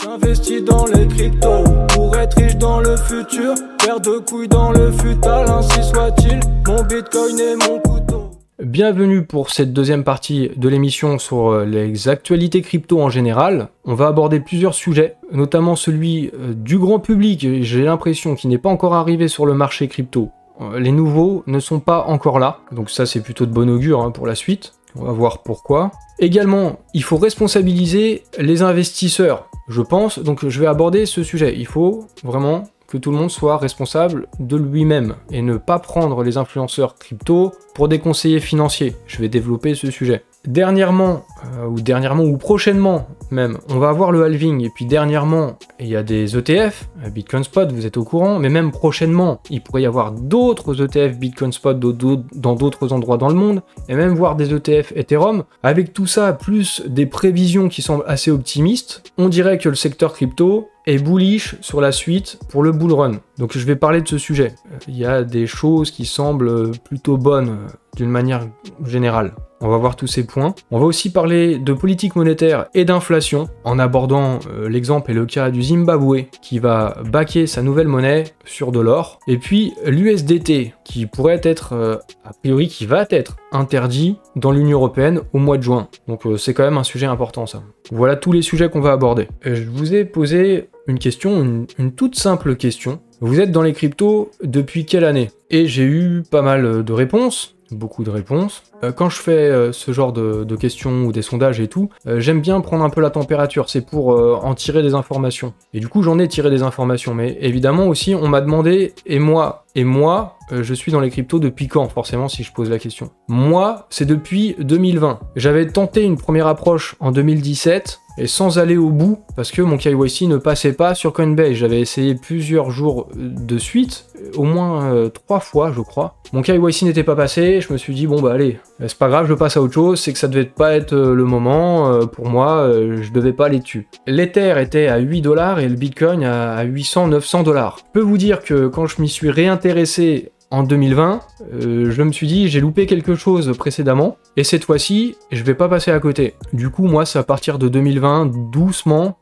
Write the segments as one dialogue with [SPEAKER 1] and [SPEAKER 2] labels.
[SPEAKER 1] J'investis dans les cryptos pour être riche dans le futur. Paire de couilles dans le futal, ainsi soit-il. Mon bitcoin et mon couteau.
[SPEAKER 2] Bienvenue pour cette deuxième partie de l'émission sur les actualités crypto en général. On va aborder plusieurs sujets, notamment celui du grand public, j'ai l'impression qu'il n'est pas encore arrivé sur le marché crypto. Les nouveaux ne sont pas encore là, donc ça c'est plutôt de bon augure pour la suite. On va voir pourquoi. Également, il faut responsabiliser les investisseurs, je pense, donc je vais aborder ce sujet. Il faut vraiment que tout le monde soit responsable de lui-même et ne pas prendre les influenceurs crypto pour des conseillers financiers. Je vais développer ce sujet. Dernièrement ou prochainement même, on va avoir le halving, et puis dernièrement, il y a des ETF, Bitcoin Spot, vous êtes au courant, mais même prochainement, il pourrait y avoir d'autres ETF Bitcoin Spot dans d'autres endroits dans le monde, et même voir des ETF Ethereum. Avec tout ça, plus des prévisions qui semblent assez optimistes, on dirait que le secteur crypto est bullish sur la suite pour le bull run. Donc je vais parler de ce sujet. Il y a des choses qui semblent plutôt bonnes d'une manière générale. On va voir tous ces points. On va aussi parler de politique monétaire et d'inflation en abordant l'exemple et le cas du Zimbabwe qui va backer sa nouvelle monnaie sur de l'or. Et puis l'USDT qui pourrait être, a priori qui va être interdit dans l'Union Européenne au mois de juin. Donc c'est quand même un sujet important ça. Voilà tous les sujets qu'on va aborder. Je vous ai posé une question, une toute simple question. Vous êtes dans les cryptos depuis quelle année? Et j'ai eu pas mal de réponses. Beaucoup de réponses. Quand je fais ce genre de questions ou des sondages et tout, j'aime bien prendre un peu la température, c'est pour en tirer des informations. Et du coup, j'en ai tiré des informations, mais évidemment aussi, on m'a demandé, et moi, je suis dans les cryptos depuis quand, forcément, si je pose la question. Moi, c'est depuis 2020. J'avais tenté une première approche en 2017, et sans aller au bout, parce que mon KYC ne passait pas sur Coinbase. J'avais essayé plusieurs jours de suite, au moins 3 fois, je crois. Mon KYC n'était pas passé, je me suis dit, bon bah allez, c'est pas grave, je passe à autre chose, c'est que ça devait pas être le moment, pour moi, je devais pas aller dessus. L'Ether était à 8$ et le Bitcoin à 800-900$. Je peux vous dire que quand je m'y suis réintéressé en 2020, je me suis dit j'ai loupé quelque chose précédemment et cette fois-ci je vais pas passer à côté. Du coup moi c'est à partir de 2020, doucement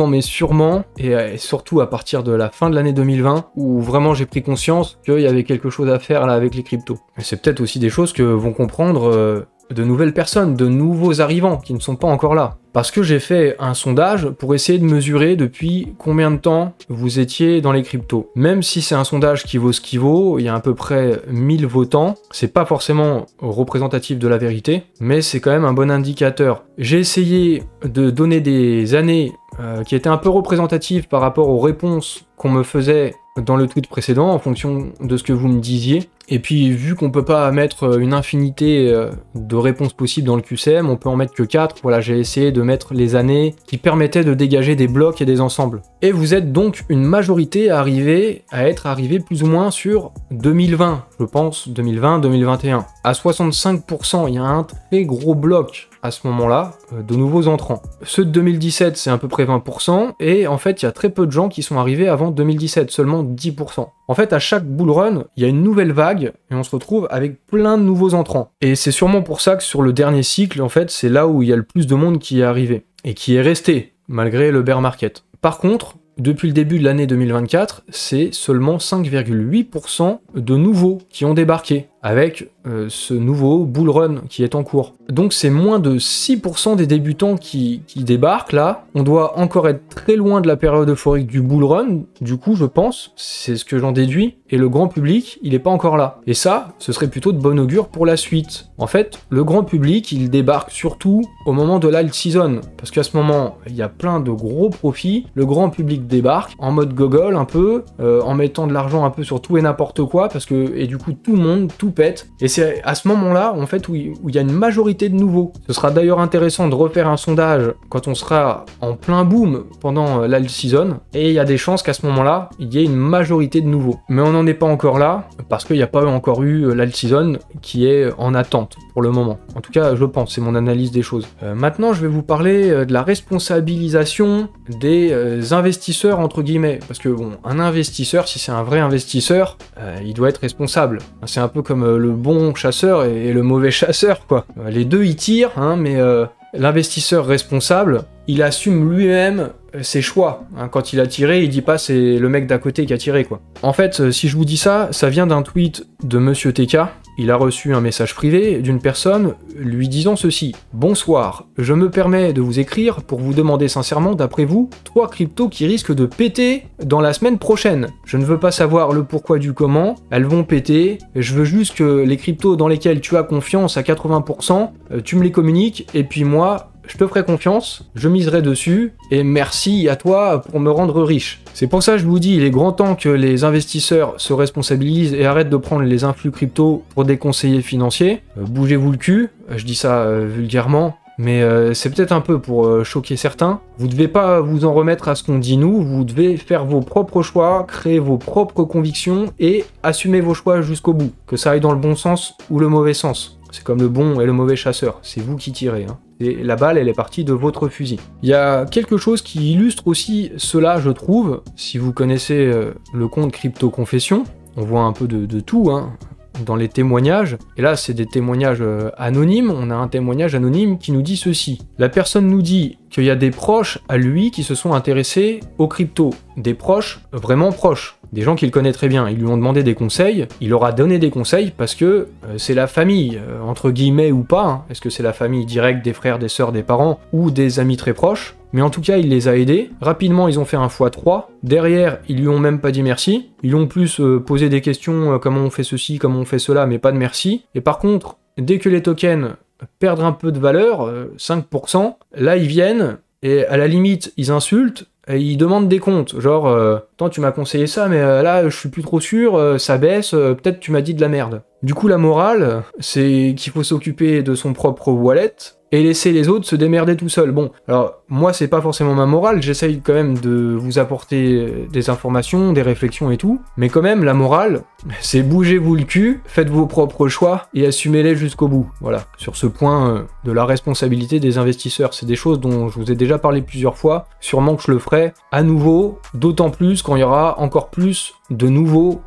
[SPEAKER 2] mais sûrement, et surtout à partir de la fin de l'année 2020 où vraiment j'ai pris conscience qu'il y avait quelque chose à faire là avec les cryptos. Et c'est peut-être aussi des choses que vont comprendre de nouvelles personnes, de nouveaux arrivants qui ne sont pas encore là. Parce que j'ai fait un sondage pour essayer de mesurer depuis combien de temps vous étiez dans les cryptos. Même si c'est un sondage qui vaut ce qu'il vaut, il y a à peu près 1000 votants, c'est pas forcément représentatif de la vérité, mais c'est quand même un bon indicateur. J'ai essayé de donner des années qui étaient un peu représentatives par rapport aux réponses qu'on me faisait dans le tweet précédent en fonction de ce que vous me disiez. Et puis vu qu'on peut pas mettre une infinité de réponses possibles dans le QCM, on peut en mettre que 4, voilà, j'ai essayé de mettre les années qui permettaient de dégager des blocs et des ensembles. Et vous êtes donc une majorité à être arrivé plus ou moins sur 2020, je pense 2020-2021. À 65%, il y a un très gros bloc à ce moment-là, de nouveaux entrants. Ceux de 2017, c'est à peu près 20%, et en fait, il y a très peu de gens qui sont arrivés avant 2017, seulement 10%. En fait, à chaque bull run, il y a une nouvelle vague, et on se retrouve avec plein de nouveaux entrants. Et c'est sûrement pour ça que sur le dernier cycle, en fait, c'est là où il y a le plus de monde qui est arrivé, et qui est resté, malgré le bear market. Par contre, depuis le début de l'année 2024, c'est seulement 5,8% de nouveaux qui ont débarqué avec ce nouveau bull run qui est en cours. Donc c'est moins de 6% des débutants qui débarquent là. On doit encore être très loin de la période euphorique du bull run, du coup je pense, c'est ce que j'en déduis, et le grand public, il est pas encore là. Et ça, ce serait plutôt de bon augure pour la suite. En fait, le grand public, il débarque surtout au moment de l'alt season, parce qu'à ce moment, il y a plein de gros profits, le grand public débarque en mode gogol un peu, en mettant de l'argent un peu sur tout et n'importe quoi, parce que, et du coup tout le monde, tout pète, et c'est à ce moment-là, en fait, où il y a une majorité de nouveaux. Ce sera d'ailleurs intéressant de refaire un sondage quand on sera en plein boom pendant l'alt season, et il y a des chances qu'à ce moment-là, il y ait une majorité de nouveaux. Mais on n'en est pas encore là, parce qu'il n'y a pas encore eu l'alt season qui est en attente pour le moment. En tout cas, je pense, c'est mon analyse des choses. Maintenant, je vais vous parler de la responsabilisation des investisseurs, entre guillemets, parce que bon, un investisseur, si c'est un vrai investisseur, il doit être responsable. C'est un peu comme le bon chasseur et le mauvais chasseur, quoi. Les deux, ils tirent, hein, mais l'investisseur responsable, il assume lui-même ses choix. Hein. Quand il a tiré, il dit pas c'est le mec d'à côté qui a tiré, quoi. En fait, si je vous dis ça, ça vient d'un tweet de Monsieur TK. Il a reçu un message privé d'une personne lui disant ceci. « Bonsoir, je me permets de vous écrire pour vous demander sincèrement, d'après vous, 3 cryptos qui risquent de péter dans la semaine prochaine. Je ne veux pas savoir le pourquoi du comment, elles vont péter, je veux juste que les cryptos dans lesquels tu as confiance à 80%, tu me les communiques, et puis moi, je te ferai confiance, je miserai dessus, et merci à toi pour me rendre riche. » C'est pour ça que je vous dis, il est grand temps que les investisseurs se responsabilisent et arrêtent de prendre les influx crypto pour des conseillers financiers. Bougez-vous le cul, je dis ça vulgairement, mais c'est peut-être un peu pour choquer certains. Vous devez pas vous en remettre à ce qu'on dit nous, vous devez faire vos propres choix, créer vos propres convictions et assumer vos choix jusqu'au bout, que ça aille dans le bon sens ou le mauvais sens. C'est comme le bon et le mauvais chasseur, c'est vous qui tirez. Hein. Et la balle, elle est partie de votre fusil. Il y a quelque chose qui illustre aussi cela, je trouve. Si vous connaissez le compte Crypto Confession, on voit un peu de tout, hein, dans les témoignages. Et là, c'est des témoignages anonymes. On a un témoignage anonyme qui nous dit ceci. La personne nous dit qu'il y a des proches à lui qui se sont intéressés aux cryptos. Des proches, vraiment proches. Des gens qu'il connaît très bien. Ils lui ont demandé des conseils. Il leur a donné des conseils parce que c'est la famille, entre guillemets ou pas. Hein. Est-ce que c'est la famille directe des frères, des sœurs, des parents ou des amis très proches? Mais en tout cas, il les a aidés. Rapidement, ils ont fait un x3. Derrière, ils lui ont même pas dit merci. Ils lui ont plus posé des questions, comment on fait ceci, comment on fait cela, mais pas de merci. Et par contre, dès que les tokens perdent un peu de valeur, 5%, là, ils viennent et à la limite, ils insultent. Et ils demandent des comptes, genre attends, tu m'as conseillé ça, mais là je suis plus trop sûr, ça baisse, peut-être tu m'as dit de la merde. Du coup, la morale, c'est qu'il faut s'occuper de son propre wallet et laisser les autres se démerder tout seuls. Bon, alors moi c'est pas forcément ma morale, j'essaye quand même de vous apporter des informations, des réflexions et tout, mais quand même la morale, c'est bougez-vous le cul, faites vos propres choix et assumez-les jusqu'au bout. Voilà, sur ce point de la responsabilité des investisseurs, c'est des choses dont je vous ai déjà parlé plusieurs fois, sûrement que je le ferai à nouveau, d'autant plus quand il y aura encore plus de nouveaux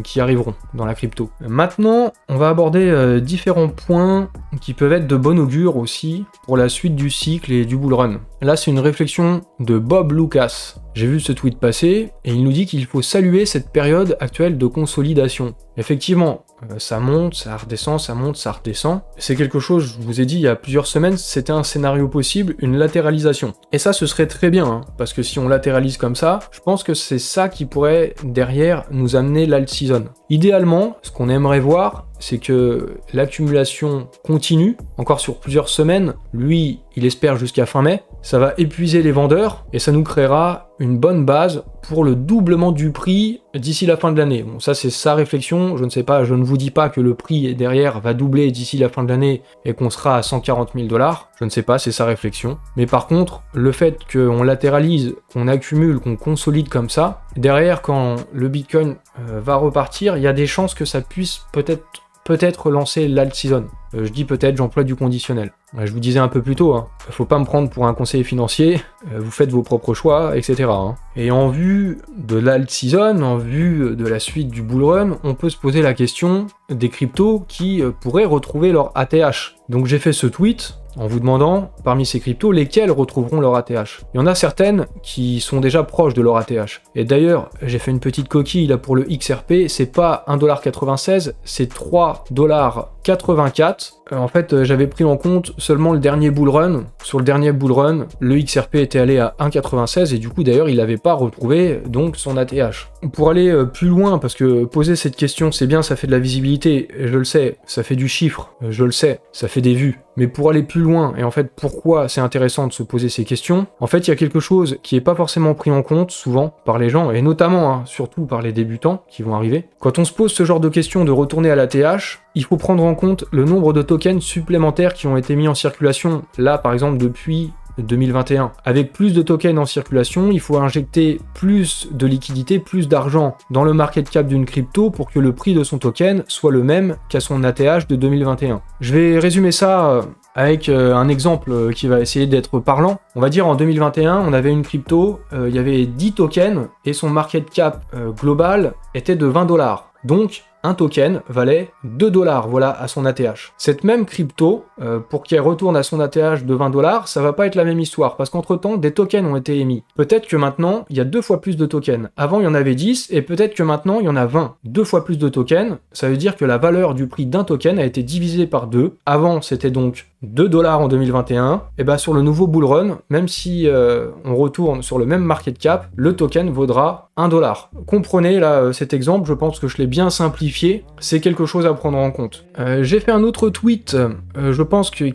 [SPEAKER 2] qui arriveront dans la crypto. Maintenant, on va aborder différents points qui peuvent être de bon augure aussi pour la suite du cycle et du bull run. Là, c'est une réflexion de Bob Lucas. J'ai vu ce tweet passer et il nous dit qu'il faut saluer cette période actuelle de consolidation. Effectivement, ça monte, ça redescend, ça monte, ça redescend. C'est quelque chose, je vous ai dit il y a plusieurs semaines, c'était un scénario possible, une latéralisation. Et ça, ce serait très bien, hein, parce que si on latéralise comme ça, je pense que c'est ça qui pourrait, derrière, nous amener l'alt season. Idéalement, ce qu'on aimerait voir, c'est que l'accumulation continue, encore sur plusieurs semaines. Lui, il espère jusqu'à fin mai. Ça va épuiser les vendeurs et ça nous créera une bonne base pour le doublement du prix d'ici la fin de l'année. Bon, ça c'est sa réflexion, je ne sais pas, je ne vous dis pas que le prix derrière va doubler d'ici la fin de l'année et qu'on sera à 140 000 $, je ne sais pas, c'est sa réflexion. Mais par contre, le fait qu'on latéralise, qu'on accumule, qu'on consolide comme ça, derrière quand le Bitcoin va repartir, il y a des chances que ça puisse peut-être lancer l'alt season. Je dis peut-être, j'emploie du conditionnel. Je vous disais un peu plus tôt, hein, faut pas me prendre pour un conseiller financier, vous faites vos propres choix, etc. Hein. Et en vue de l'alt season, en vue de la suite du bull run, on peut se poser la question des cryptos qui pourraient retrouver leur ATH. Donc j'ai fait ce tweet en vous demandant, parmi ces cryptos, lesquels retrouveront leur ATH. Il y en a certaines qui sont déjà proches de leur ATH. Et d'ailleurs, j'ai fait une petite coquille là pour le XRP, c'est pas 1,96$, c'est 3,84$. En fait, j'avais pris en compte seulement le dernier bull run. Sur le dernier bull run, le XRP était allé à 1,96 et du coup d'ailleurs il n'avait pas retrouvé donc son ATH. Pour aller plus loin, parce que poser cette question c'est bien, ça fait de la visibilité, je le sais, ça fait du chiffre, je le sais, ça fait des vues. Mais pour aller plus loin, et en fait pourquoi c'est intéressant de se poser ces questions, en fait il y a quelque chose qui est pas forcément pris en compte souvent par les gens, et notamment hein, surtout par les débutants qui vont arriver. Quand on se pose ce genre de questions de retourner à l'ATH, il faut prendre en compte le nombre de tokens supplémentaires qui ont été mis en circulation, là par exemple depuis 2021. Avec plus de tokens en circulation, il faut injecter plus de liquidité, plus d'argent dans le market cap d'une crypto pour que le prix de son token soit le même qu'à son ATH de 2021. Je vais résumer ça avec un exemple qui va essayer d'être parlant. On va dire en 2021, on avait une crypto, il y avait 10 tokens et son market cap global était de 20 $. Donc, un token valait 2 $, voilà, à son ATH. Cette même crypto, pour qu'elle retourne à son ATH de 20 $, ça va pas être la même histoire, parce qu'entre-temps, des tokens ont été émis. Peut-être que maintenant, il y a 2 fois plus de tokens. Avant, il y en avait 10, et peut-être que maintenant, il y en a 20. 2 fois plus de tokens, ça veut dire que la valeur du prix d'un token a été divisée par 2. Avant, c'était donc 2 $ en 2021, et bah sur le nouveau bull run, même si on retourne sur le même market cap, le token vaudra 1 $. Comprenez là cet exemple, je pense que je l'ai bien simplifié, c'est quelque chose à prendre en compte. J'ai fait un autre tweet, je pense que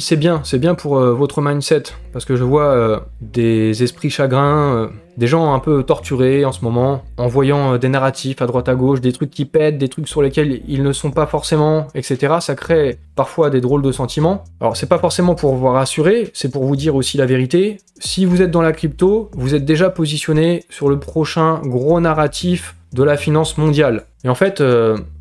[SPEAKER 2] c'est bien pour votre mindset, parce que je vois des esprits chagrins, des gens un peu torturés en ce moment, en voyant des narratifs à droite à gauche, des trucs qui pètent, des trucs sur lesquels ils ne sont pas forcément, etc. Ça crée parfois des drôles de sentiments. Alors c'est pas forcément pour vous rassurer, c'est pour vous dire aussi la vérité. Si vous êtes dans la crypto, vous êtes déjà positionné sur le prochain gros narratif de la finance mondiale. Et en fait,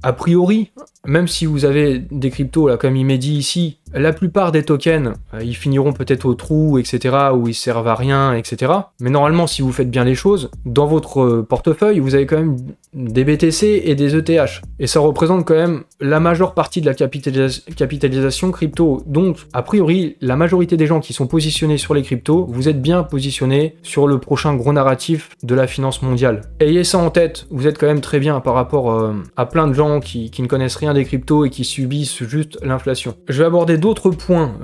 [SPEAKER 2] a priori, même si vous avez des cryptos, là, comme il m'est dit ici, la plupart des tokens, ils finiront peut-être au trou, etc., ou ils servent à rien, etc. Mais normalement, si vous faites bien les choses, dans votre portefeuille, vous avez quand même des BTC et des ETH. Et ça représente quand même la majeure partie de la capitalisation crypto. Donc, a priori, la majorité des gens qui sont positionnés sur les cryptos, vous êtes bien positionnés sur le prochain gros narratif de la finance mondiale. Ayez ça en tête, vous êtes quand même très bien par rapport à plein de gens qui ne connaissent rien des cryptos et qui subissent juste l'inflation. Je vais aborder d'autres points,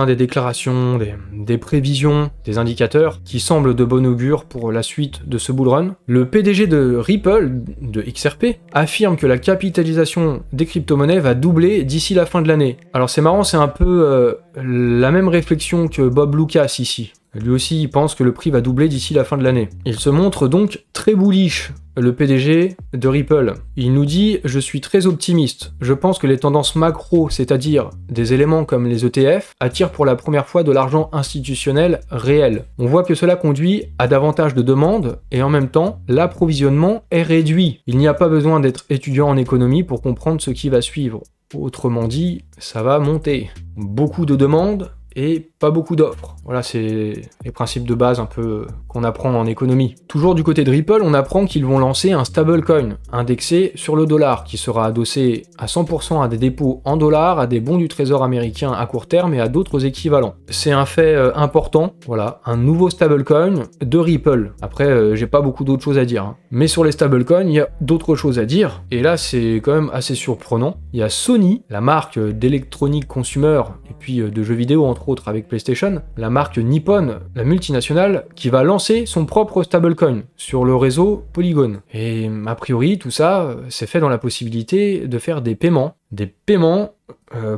[SPEAKER 2] des déclarations, des prévisions, des indicateurs qui semblent de bon augure pour la suite de ce bull run. Le PDG de Ripple, de XRP, affirme que la capitalisation des crypto-monnaies va doubler d'ici la fin de l'année. Alors c'est marrant, c'est un peu la même réflexion que Bob Lucas ici. Lui aussi, il pense que le prix va doubler d'ici la fin de l'année. Il se montre donc très bullish, le PDG de Ripple. Il nous dit « Je suis très optimiste. Je pense que les tendances macro, c'est-à-dire des éléments comme les ETF, attirent pour la première fois de l'argent institutionnel réel. On voit que cela conduit à davantage de demandes et en même temps, l'approvisionnement est réduit. Il n'y a pas besoin d'être étudiant en économie pour comprendre ce qui va suivre. Autrement dit, ça va monter. Beaucoup de demandes et pas beaucoup d'offres. Voilà, c'est les principes de base un peu qu'on apprend en économie. Toujours du côté de Ripple, on apprend qu'ils vont lancer un stablecoin indexé sur le dollar qui sera adossé à 100% à des dépôts en dollars, à des bons du trésor américain à court terme et à d'autres équivalents. C'est un fait important, voilà, un nouveau stablecoin de Ripple. Après, j'ai pas beaucoup d'autres choses à dire, hein. Mais sur les stablecoins, il y a d'autres choses à dire, et là c'est quand même assez surprenant. Il y a Sony, la marque d'électronique consumer et puis de jeux vidéo entre autres avec PlayStation, la marque Nippon, la multinationale, qui va lancer son propre stablecoin sur le réseau Polygon. Et a priori, tout ça, c'est fait dans la possibilité de faire des paiements. Des paiements,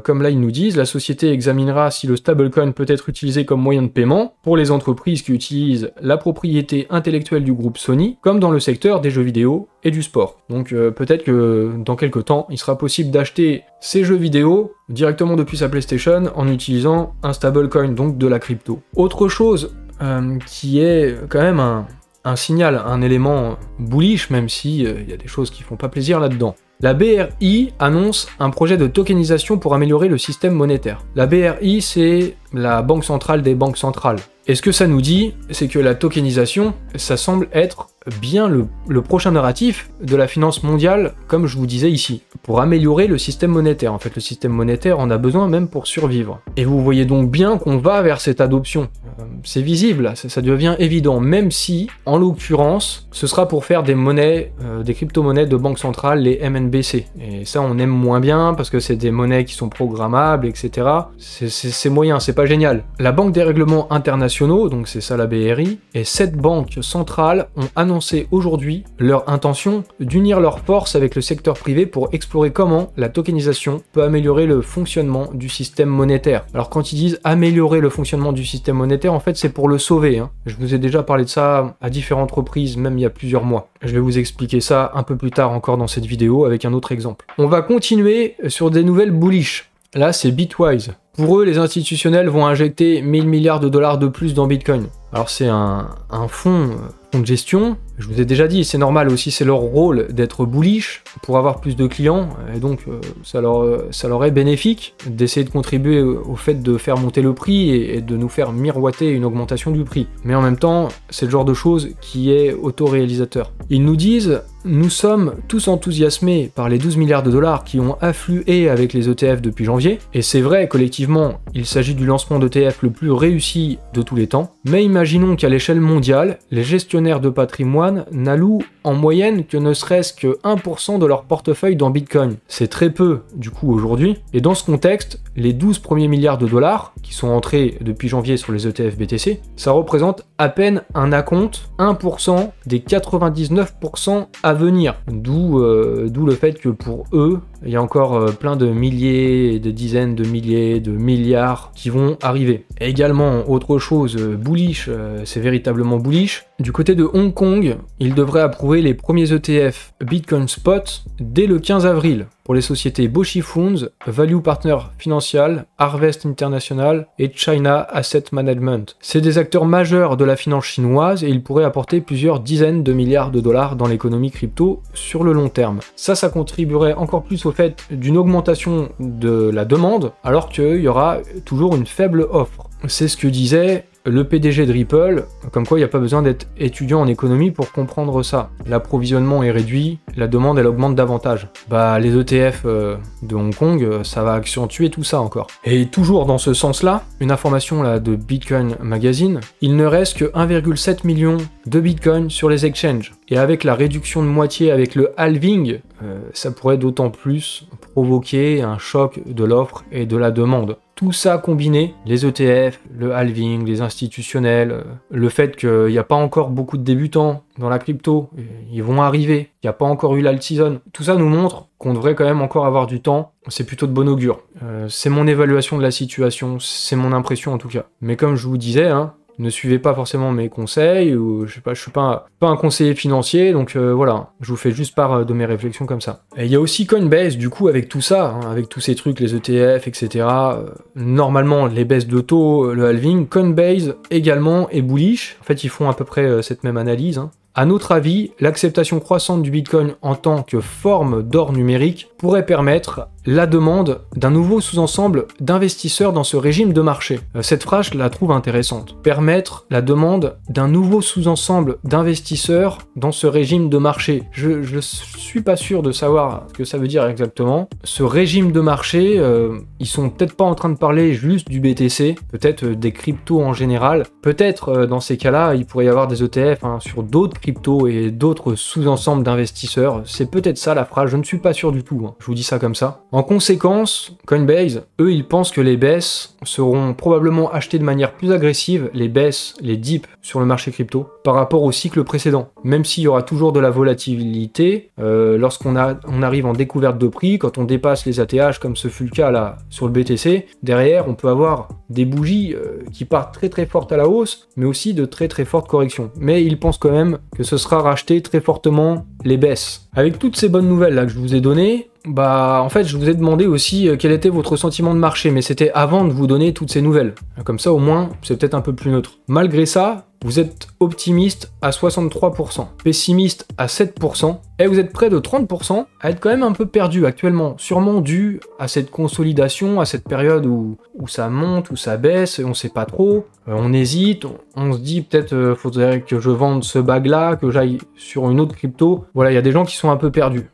[SPEAKER 2] comme là ils nous disent, la société examinera si le stablecoin peut être utilisé comme moyen de paiement pour les entreprises qui utilisent la propriété intellectuelle du groupe Sony, comme dans le secteur des jeux vidéo et du sport. Donc peut-être que dans quelques temps, il sera possible d'acheter ces jeux vidéo directement depuis sa PlayStation en utilisant un stablecoin, donc de la crypto. Autre chose qui est quand même un signal, un élément bullish, même si il y a des choses qui font pas plaisir là-dedans. La BRI annonce un projet de tokenisation pour améliorer le système monétaire. La BRI, c'est la banque centrale des banques centrales. Et ce que ça nous dit, c'est que la tokenisation, ça semble être bien le prochain narratif de la finance mondiale, comme je vous disais ici, pour améliorer le système monétaire. En fait, le système monétaire en a besoin même pour survivre. Et vous voyez donc bien qu'on va vers cette adoption. C'est visible, ça devient évident, même si, en l'occurrence, ce sera pour faire des monnaies, des crypto-monnaies de banque centrale, les MNBC. Et ça, on aime moins bien, parce que c'est des monnaies qui sont programmables, etc. C'est moyen, c'est pas génial. La Banque des règlements internationaux, donc c'est ça la BRI, et 7 banques centrales ont annoncé aujourd'hui leur intention d'unir leurs forces avec le secteur privé pour explorer comment la tokenisation peut améliorer le fonctionnement du système monétaire. Alors quand ils disent améliorer le fonctionnement du système monétaire, en fait c'est pour le sauver, hein. Je vous ai déjà parlé de ça à différentes reprises, même il y a plusieurs mois. Je vais vous expliquer ça un peu plus tard encore dans cette vidéo avec un autre exemple. On va continuer sur des nouvelles bullish. Là c'est Bitwise. Pour eux, les institutionnels vont injecter 1000 milliards de dollars de plus dans Bitcoin. Alors c'est un fonds de gestion, je vous ai déjà dit, c'est normal aussi, c'est leur rôle d'être bullish pour avoir plus de clients, et donc ça leur est bénéfique d'essayer de contribuer au fait de faire monter le prix et de nous faire miroiter une augmentation du prix. Mais en même temps, c'est le genre de chose qui est autoréalisateur. Ils nous disent: nous sommes tous enthousiasmés par les 12 milliards de dollars qui ont afflué avec les ETF depuis janvier, et c'est vrai, collectivement, il s'agit du lancement d'ETF le plus réussi de tous les temps, mais imaginons qu'à l'échelle mondiale, les gestionnaires de patrimoine n'allouent en moyenne que ne serait-ce que 1% de leur portefeuille dans Bitcoin. C'est très peu, du coup, aujourd'hui, et dans ce contexte, les 12 premiers milliards de dollars qui sont entrés depuis janvier sur les ETF BTC, ça représente à peine un acompte, 1% des 99% à venir. D'où le fait que pour eux, il y a encore plein de milliers, de dizaines de milliers, de milliards qui vont arriver. Et également, autre chose bullish, c'est véritablement bullish. Du côté de Hong Kong, ils devraient approuver les premiers ETF Bitcoin Spot dès le 15 avril pour les sociétés Boshi Funds, Value Partner Financial, Harvest International et China Asset Management. C'est des acteurs majeurs de la finance chinoise et ils pourraient apporter plusieurs dizaines de milliards de dollars dans l'économie crypto sur le long terme. Ça contribuerait encore plus au fait d'une augmentation de la demande alors qu'il y aura toujours une faible offre. C'est ce que disait le PDG de Ripple, comme quoi il n'y a pas besoin d'être étudiant en économie pour comprendre ça. L'approvisionnement est réduit, la demande elle augmente davantage. Bah les ETF de Hong Kong, ça va accentuer tout ça encore. Et toujours dans ce sens-là, une information là de Bitcoin Magazine, il ne reste que 1,7 million de Bitcoin sur les exchanges. Et avec la réduction de moitié, avec le halving, ça pourrait d'autant plus provoquer un choc de l'offre et de la demande. Tout ça combiné, les ETF, le halving, les institutionnels, le fait qu'il n'y a pas encore beaucoup de débutants dans la crypto, ils vont arriver, il n'y a pas encore eu l'alt season, tout ça nous montre qu'on devrait quand même encore avoir du temps, c'est plutôt de bon augure. C'est mon évaluation de la situation, c'est mon impression en tout cas. Mais comme je vous disais, ne suivez pas forcément mes conseils, ou je sais pas, je suis pas un conseiller financier, donc voilà, je vous fais juste part de mes réflexions comme ça. Et il y a aussi Coinbase, du coup, avec tout ça, avec tous ces trucs, les ETF, etc., normalement, les baisses de taux, le halving, Coinbase également est bullish, en fait, ils font à peu près cette même analyse. À notre avis, l'acceptation croissante du Bitcoin en tant que forme d'or numérique pourrait permettre la demande d'un nouveau sous-ensemble d'investisseurs dans ce régime de marché. Cette phrase, je la trouve intéressante. Permettre la demande d'un nouveau sous-ensemble d'investisseurs dans ce régime de marché. Je suis pas sûr de savoir ce que ça veut dire exactement. Ce régime de marché, ils sont peut-être pas en train de parler juste du BTC, peut-être des cryptos en général. Peut-être dans ces cas-là, il pourrait y avoir des ETF sur d'autres cryptos et d'autres sous-ensembles d'investisseurs. C'est peut-être ça la phrase, je ne suis pas sûr du tout. Je vous dis ça comme ça. En conséquence, Coinbase, eux, ils pensent que les baisses seront probablement achetées de manière plus agressive, les baisses, les dips sur le marché crypto, par rapport au cycle précédent. Même s'il y aura toujours de la volatilité, lorsqu'on arrive en découverte de prix, quand on dépasse les ATH, comme ce fut le cas là sur le BTC, derrière, on peut avoir des bougies qui partent très très fortes à la hausse, mais aussi de très très fortes corrections. Mais ils pensent quand même que ce sera racheté très fortement les baisses. Avec toutes ces bonnes nouvelles là que je vous ai données, en fait, je vous ai demandé aussi quel était votre sentiment de marché, mais c'était avant de vous donner toutes ces nouvelles. Comme ça, au moins, c'est peut-être un peu plus neutre. Malgré ça, vous êtes optimiste à 63%, pessimiste à 7%, et vous êtes près de 30% à être quand même un peu perdu actuellement, sûrement dû à cette consolidation, à cette période où ça monte, où ça baisse, et on sait pas trop, on hésite, on se dit peut-être faudrait que je vende ce bag-là, que j'aille sur une autre crypto. Voilà, il y a des gens qui sont un peu perdus.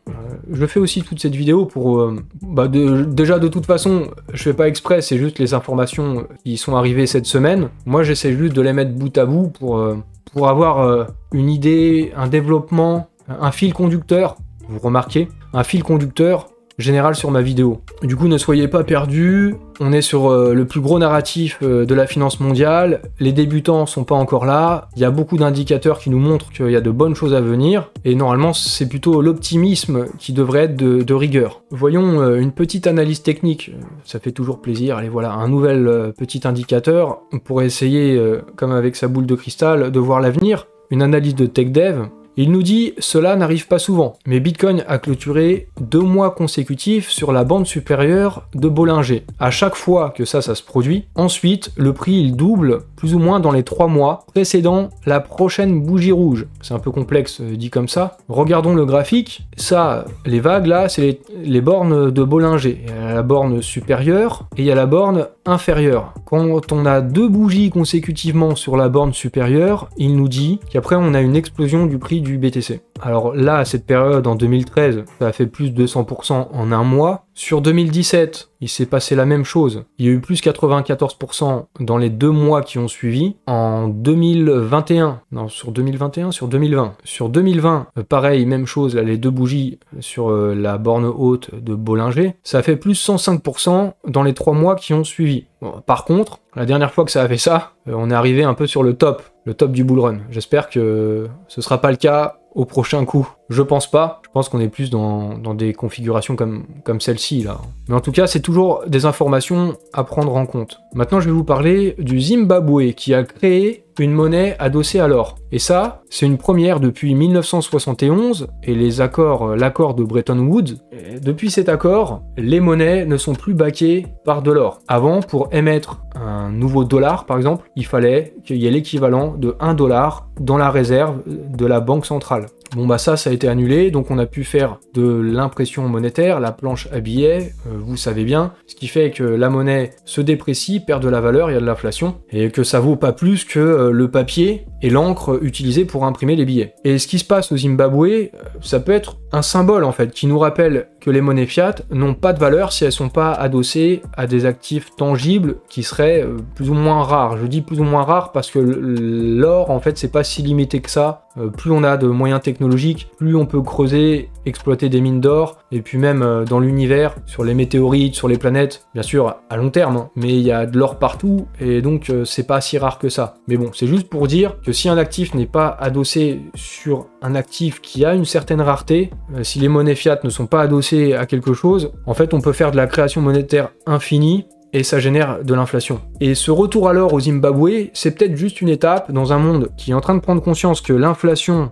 [SPEAKER 2] Je fais aussi toute cette vidéo pour... déjà, de toute façon, je fais pas exprès, c'est juste les informations qui sont arrivées cette semaine. Moi, j'essaie juste de les mettre bout à bout pour avoir une idée, un développement, un fil conducteur, vous remarquez, un fil conducteur général sur ma vidéo. Du coup, ne soyez pas perdus, on est sur le plus gros narratif de la finance mondiale, les débutants sont pas encore là, il y a beaucoup d'indicateurs qui nous montrent qu'il y a de bonnes choses à venir, et normalement c'est plutôt l'optimisme qui devrait être de rigueur. Voyons une petite analyse technique, ça fait toujours plaisir, allez voilà, un nouvel petit indicateur pour essayer, comme avec sa boule de cristal, de voir l'avenir, une analyse de TechDev. Il nous dit « Cela n'arrive pas souvent, mais Bitcoin a clôturé 2 mois consécutifs sur la bande supérieure de Bollinger. À chaque fois que ça se produit, ensuite, le prix il double plus ou moins dans les 3 mois précédant la prochaine bougie rouge. » C'est un peu complexe dit comme ça. Regardons le graphique. Ça, les vagues là, c'est les bornes de Bollinger. Il y a la borne supérieure et il y a la borne inférieure. Quand on a 2 bougies consécutivement sur la borne supérieure, il nous dit qu'après on a une explosion du prix du BTC. Alors là, à cette période, en 2013, ça a fait plus de 200% en un mois. Sur 2017, il s'est passé la même chose. Il y a eu plus 94% dans les 2 mois qui ont suivi. En 2021, non, sur 2021, sur 2020. Sur 2020, pareil, même chose, là, les 2 bougies sur la borne haute de Bollinger, ça a fait plus 105% dans les 3 mois qui ont suivi. Bon, par contre, la dernière fois que ça a fait ça, on est arrivé un peu sur le top du bull run. J'espère que ce sera pas le cas au prochain coup. Je pense pas, je pense qu'on est plus dans des configurations comme celle-ci là. Mais en tout cas, c'est toujours des informations à prendre en compte. Maintenant, je vais vous parler du Zimbabwe qui a créé une monnaie adossée à l'or. Et ça, c'est une première depuis 1971 et l'accord de Bretton Woods. Et depuis cet accord, les monnaies ne sont plus backées par de l'or. Avant, pour émettre un nouveau dollar, par exemple, il fallait qu'il y ait l'équivalent de 1 dollar dans la réserve de la banque centrale. Bon bah ça a été annulé, donc on a pu faire de l'impression monétaire, la planche à billets, vous savez bien, ce qui fait que la monnaie se déprécie, perd de la valeur, il y a de l'inflation, et que ça vaut pas plus que le papier et l'encre utilisée pour imprimer les billets. Et ce qui se passe au Zimbabwe, ça peut être un symbole en fait, qui nous rappelle que les monnaies fiat n'ont pas de valeur si elles sont pas adossées à des actifs tangibles qui seraient plus ou moins rares. Je dis plus ou moins rares parce que l'or en fait c'est pas si limité que ça. Plus on a de moyens technologiques, plus on peut creuser, exploiter des mines d'or, et puis même dans l'univers, sur les météorites, sur les planètes, bien sûr à long terme, hein, mais il y a de l'or partout, et donc c'est pas si rare que ça. Mais bon, c'est juste pour dire que si un actif n'est pas adossé sur un actif qui a une certaine rareté, si les monnaies fiat ne sont pas adossées à quelque chose, en fait on peut faire de la création monétaire infinie, et ça génère de l'inflation. Et ce retour à l'or au Zimbabwe, c'est peut-être juste une étape dans un monde qui est en train de prendre conscience que l'inflation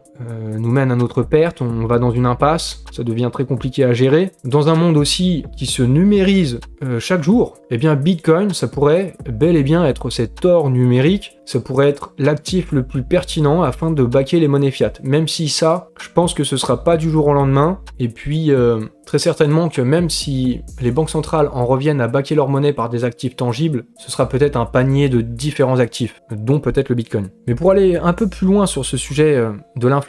[SPEAKER 2] nous mène à notre perte, on va dans une impasse, ça devient très compliqué à gérer. Dans un monde aussi qui se numérise chaque jour, eh bien Bitcoin, ça pourrait bel et bien être cet or numérique, ça pourrait être l'actif le plus pertinent afin de backer les monnaies fiat. Même si ça, je pense que ce sera pas du jour au lendemain, et puis très certainement que même si les banques centrales en reviennent à backer leur monnaie par des actifs tangibles, ce sera peut-être un panier de différents actifs, dont peut-être le Bitcoin. Mais pour aller un peu plus loin sur ce sujet de l'inflation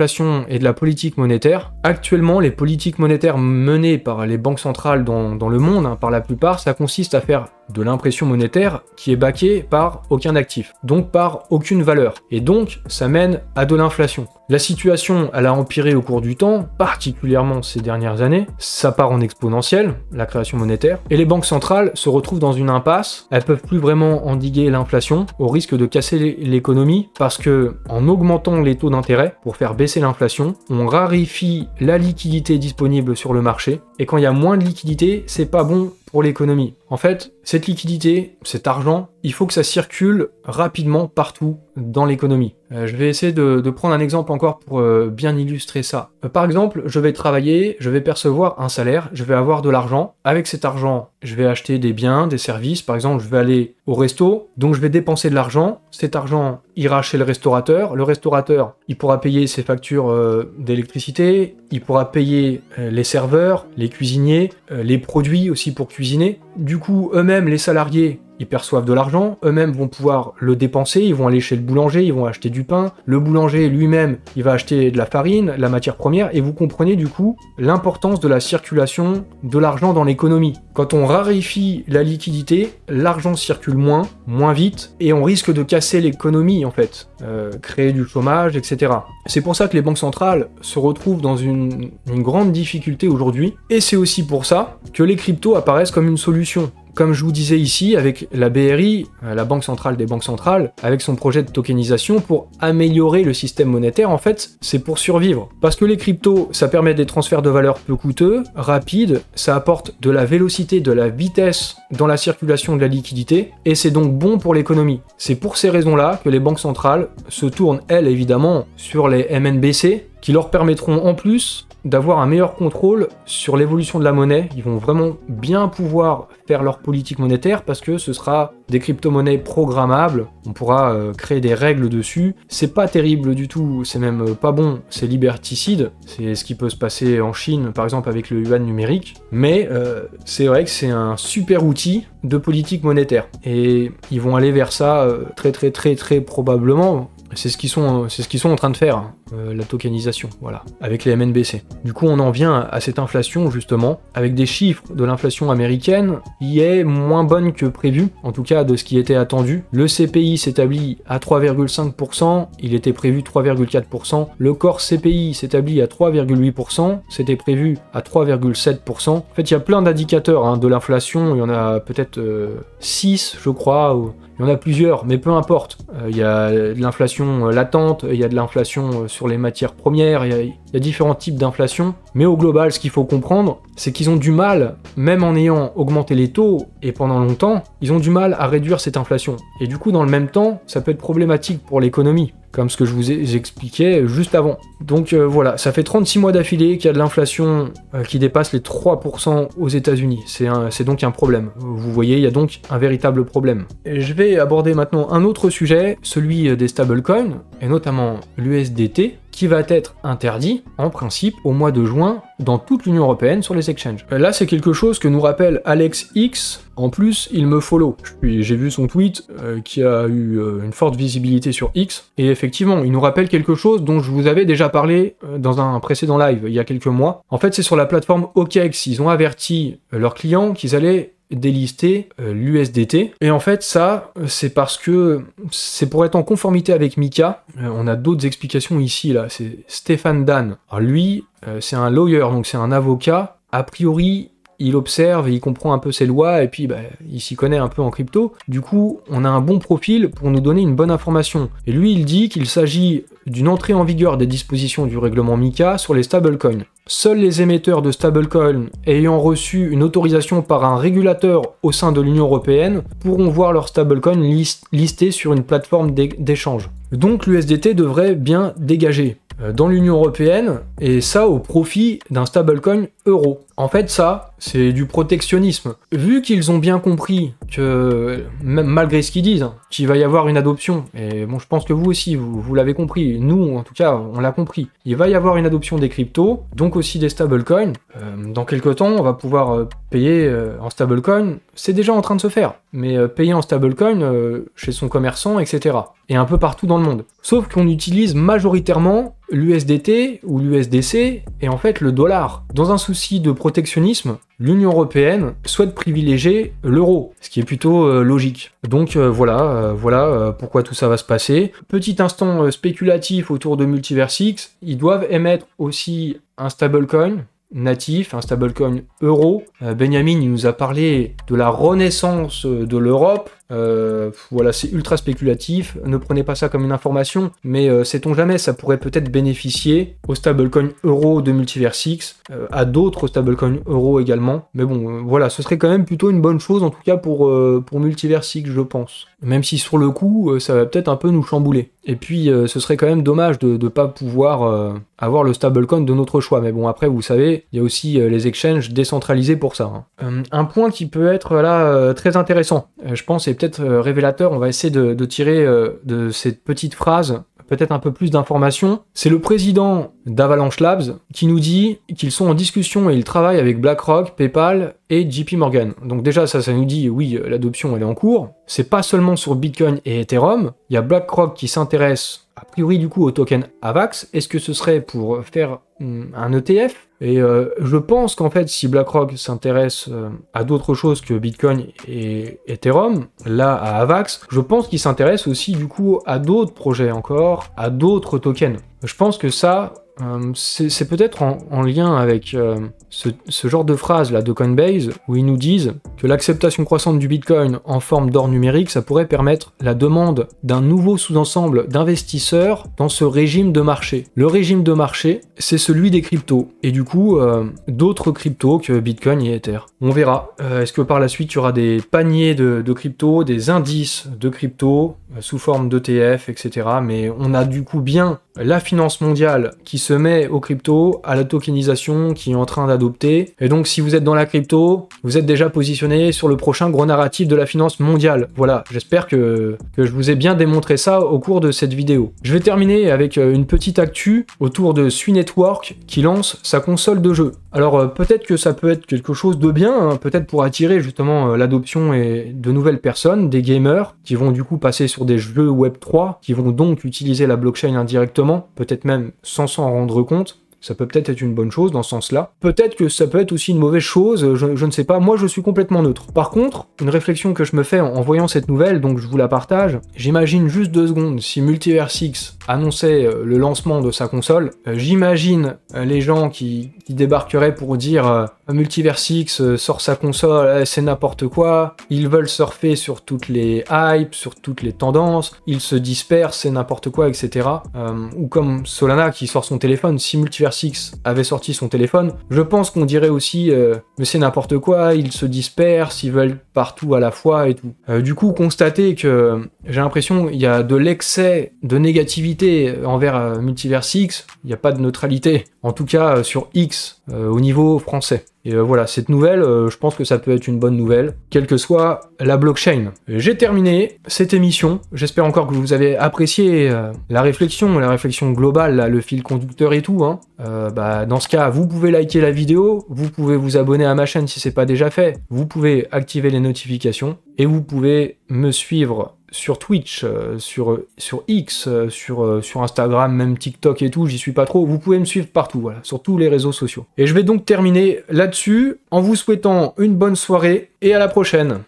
[SPEAKER 2] et de la politique monétaire, actuellement les politiques monétaires menées par les banques centrales dans le monde, hein, par la plupart, ça consiste à faire de l'impression monétaire qui est backée par aucun actif, donc par aucune valeur. Et donc, ça mène à de l'inflation. La situation, elle a empiré au cours du temps, particulièrement ces dernières années. Ça part en exponentiel, la création monétaire, et les banques centrales se retrouvent dans une impasse. Elles peuvent plus vraiment endiguer l'inflation, au risque de casser l'économie, parce que en augmentant les taux d'intérêt pour faire baisser l'inflation, on raréfie la liquidité disponible sur le marché, et quand il y a moins de liquidité, c'est pas bon pour l'économie. En fait, cette liquidité, cet argent, il faut que ça circule rapidement partout dans l'économie. Je vais essayer de prendre un exemple encore pour bien illustrer ça. Par exemple, je vais travailler, je vais percevoir un salaire, je vais avoir de l'argent. Avec cet argent, je vais acheter des biens, des services. Par exemple, je vais aller au resto, donc je vais dépenser de l'argent. Cet argent ira chez le restaurateur. Le restaurateur, il pourra payer ses factures d'électricité, il pourra payer les serveurs, les cuisiniers, les produits aussi pour cuisiner. Du coup, eux-mêmes, les salariés, ils perçoivent de l'argent, eux-mêmes vont pouvoir le dépenser, ils vont aller chez le boulanger, ils vont acheter du pain, le boulanger lui-même, il va acheter de la farine, la matière première, et vous comprenez du coup l'importance de la circulation de l'argent dans l'économie. Quand on raréfie la liquidité, l'argent circule moins vite, et on risque de casser l'économie en fait, créer du chômage, etc. C'est pour ça que les banques centrales se retrouvent dans une grande difficulté aujourd'hui, et c'est aussi pour ça que les cryptos apparaissent comme une solution. comme je vous disais ici, avec la BRI, la Banque Centrale des Banques Centrales, avec son projet de tokenisation pour améliorer le système monétaire, en fait, c'est pour survivre. Parce que les cryptos, ça permet des transferts de valeur peu coûteux, rapides, ça apporte de la vélocité, de la vitesse dans la circulation de la liquidité, et c'est donc bon pour l'économie. C'est pour ces raisons-là que les banques centrales se tournent, elles, évidemment, sur les MNBC, qui leur permettront en plus d'avoir un meilleur contrôle sur l'évolution de la monnaie. Ils vont vraiment bien pouvoir faire leur politique monétaire parce que ce sera des crypto-monnaies programmables, on pourra créer des règles dessus. C'est pas terrible du tout, c'est même pas bon, c'est liberticide, c'est ce qui peut se passer en Chine par exemple avec le yuan numérique, mais c'est vrai que c'est un super outil de politique monétaire et ils vont aller vers ça très probablement. C'est ce qu'ils sont en train de faire, la tokenisation, voilà, avec les MNBC. Du coup, on en vient à cette inflation, justement, avec des chiffres de l'inflation américaine qui est moins bonne que prévu, en tout cas de ce qui était attendu. Le CPI s'établit à 3,5%, il était prévu 3,4%. Le corps CPI s'établit à 3,8%, c'était prévu à 3,7%. En fait, il y a plein d'indicateurs de l'inflation, il y en a peut-être 6, je crois, il y en a plusieurs, mais peu importe. Il y a de l'inflation latente, il y a de l'inflation sur les matières premières, il y a différents types d'inflation. Mais au global, ce qu'il faut comprendre, c'est qu'ils ont du mal, même en ayant augmenté les taux, et pendant longtemps, ils ont du mal à réduire cette inflation. Et du coup, dans le même temps, ça peut être problématique pour l'économie, comme ce que je vous expliquais juste avant. Donc voilà, ça fait 36 mois d'affilée qu'il y a de l'inflation qui dépasse les 3% aux États-Unis. C'est donc un problème. Vous voyez, il y a donc un véritable problème. Et je vais aborder maintenant un autre sujet, celui des stablecoins, et notamment l'USDT, qui va être interdit, en principe, au mois de juin, dans toute l'Union Européenne sur les exchanges. Là, c'est quelque chose que nous rappelle Alex X. En plus, il me follow. J'ai vu son tweet qui a eu une forte visibilité sur X. Et effectivement, il nous rappelle quelque chose dont je vous avais déjà parlé dans un précédent live, il y a quelques mois. En fait, c'est sur la plateforme OKEx. Ils ont averti leurs clients qu'ils allaient délister l'USDT. Et en fait, ça, c'est parce que c'est pour être en conformité avec MiCA. On a d'autres explications ici, là. C'est Stéphane Dan. Alors lui, c'est un lawyer, donc c'est un avocat. A priori, il observe et il comprend un peu ces lois, et puis il s'y connaît un peu en crypto. Du coup, on a un bon profil pour nous donner une bonne information. Et lui, il dit qu'il s'agit d'une entrée en vigueur des dispositions du règlement MiCA sur les stablecoins. Seuls les émetteurs de stablecoins ayant reçu une autorisation par un régulateur au sein de l'Union Européenne pourront voir leur stablecoin listé sur une plateforme d'échange. Donc l'USDT devrait bien dégager dans l'Union Européenne, et ça au profit d'un stablecoin euro. En fait, ça, c'est du protectionnisme. Vu qu'ils ont bien compris que, même malgré ce qu'ils disent, qu'il va y avoir une adoption, et bon, je pense que vous aussi, vous l'avez compris, nous, en tout cas, on l'a compris, il va y avoir une adoption des cryptos, donc aussi des stablecoins. Dans quelques temps, on va pouvoir payer en stablecoin, c'est déjà en train de se faire, mais payer en stablecoin chez son commerçant, etc. Et un peu partout dans le monde. Sauf qu'on utilise majoritairement l'USDT ou l'USDC et en fait le dollar. Dans un souci de protectionnisme, l'Union Européenne souhaite privilégier l'euro, ce qui est plutôt logique. Donc voilà pourquoi tout ça va se passer. Petit instant spéculatif autour de Multiversix, ils doivent émettre aussi un stablecoin natif, un stablecoin euro. Benjamin, il nous a parlé de la renaissance de l'Europe. Voilà, c'est ultra spéculatif, ne prenez pas ça comme une information, mais sait-on jamais, ça pourrait peut-être bénéficier au stablecoin euro de Multiversix, à d'autres stablecoins euro également, mais bon, voilà, ce serait quand même plutôt une bonne chose, en tout cas pour Multiversix, je pense. Même si sur le coup, ça va peut-être un peu nous chambouler. Et puis, ce serait quand même dommage de ne pas pouvoir avoir le stablecoin de notre choix, mais bon, après, vous savez, il y a aussi les exchanges décentralisés pour ça. Un point qui peut être là très intéressant, je pense, et peut-être révélateur, on va essayer de tirer de cette petite phrase peut-être un peu plus d'informations. C'est le président d'Avalanche Labs qui nous dit qu'ils sont en discussion et ils travaillent avec BlackRock, PayPal et JP Morgan. Donc déjà ça nous dit oui, l'adoption elle est en cours. C'est pas seulement sur Bitcoin et Ethereum, il y a BlackRock qui s'intéresse a priori du coup au token AVAX. Est-ce que ce serait pour faire un ETF ? Et je pense qu'en fait, si BlackRock s'intéresse à d'autres choses que Bitcoin et Ethereum, là à AVAX, je pense qu'il s'intéresse aussi du coup à d'autres projets encore, à d'autres tokens. Je pense que ça, c'est peut-être en lien avec ce genre de phrase là de Coinbase où ils nous disent que l'acceptation croissante du Bitcoin en forme d'or numérique, ça pourrait permettre la demande d'un nouveau sous-ensemble d'investisseurs dans ce régime de marché. Le régime de marché, c'est celui des cryptos, et du coup, d'autres cryptos que Bitcoin et Ether. On verra. Est-ce que par la suite, il y aura des paniers de cryptos, des indices de cryptos sous forme d'ETF, etc. Mais on a du coup bien la finance mondiale qui se met aux cryptos, à la tokenisation qui est en train d'adopter. Et donc, si vous êtes dans la crypto, vous êtes déjà positionné sur le prochain gros narratif de la finance mondiale. Voilà, j'espère que je vous ai bien démontré ça au cours de cette vidéo. Je vais terminer avec une petite actu autour de Sui Network qui lance sa console de jeu. Alors peut-être que ça peut être quelque chose de bien, hein, peut-être pour attirer justement l'adoption et de nouvelles personnes, des gamers, qui vont du coup passer sur des jeux Web3, qui vont donc utiliser la blockchain indirectement, peut-être même sans s'en rendre compte. Ça peut peut-être être une bonne chose dans ce sens-là. Peut-être que ça peut être aussi une mauvaise chose, je ne sais pas. Moi, je suis complètement neutre. Par contre, une réflexion que je me fais en voyant cette nouvelle, donc je vous la partage, j'imagine juste 2 secondes, si Multiversix annonçait le lancement de sa console, j'imagine les gens qui débarqueraient pour dire Multiversix sort sa console, c'est n'importe quoi, ils veulent surfer sur toutes les hypes, sur toutes les tendances, ils se dispersent, c'est n'importe quoi, etc. Ou comme Solana qui sort son téléphone, si Multiversix avait sorti son téléphone, je pense qu'on dirait aussi mais c'est n'importe quoi, ils se dispersent, ils veulent partout à la fois et tout. Du coup, constater que j'ai l'impression qu'il y a de l'excès de négativité envers Multiversix, il n'y a pas de neutralité, en tout cas sur X au niveau français. Et voilà, cette nouvelle, je pense que ça peut être une bonne nouvelle, quelle que soit la blockchain. J'ai terminé cette émission, j'espère encore que vous avez apprécié la réflexion globale, là, le fil conducteur et tout. Hein. Dans ce cas, vous pouvez liker la vidéo, vous pouvez vous abonner à ma chaîne si c'est pas déjà fait, vous pouvez activer les notifications, et vous pouvez me suivre sur Twitch, sur X, sur Instagram, même TikTok et tout, j'y suis pas trop, vous pouvez me suivre partout, voilà, sur tous les réseaux sociaux. Et je vais donc terminer là-dessus en vous souhaitant une bonne soirée et à la prochaine.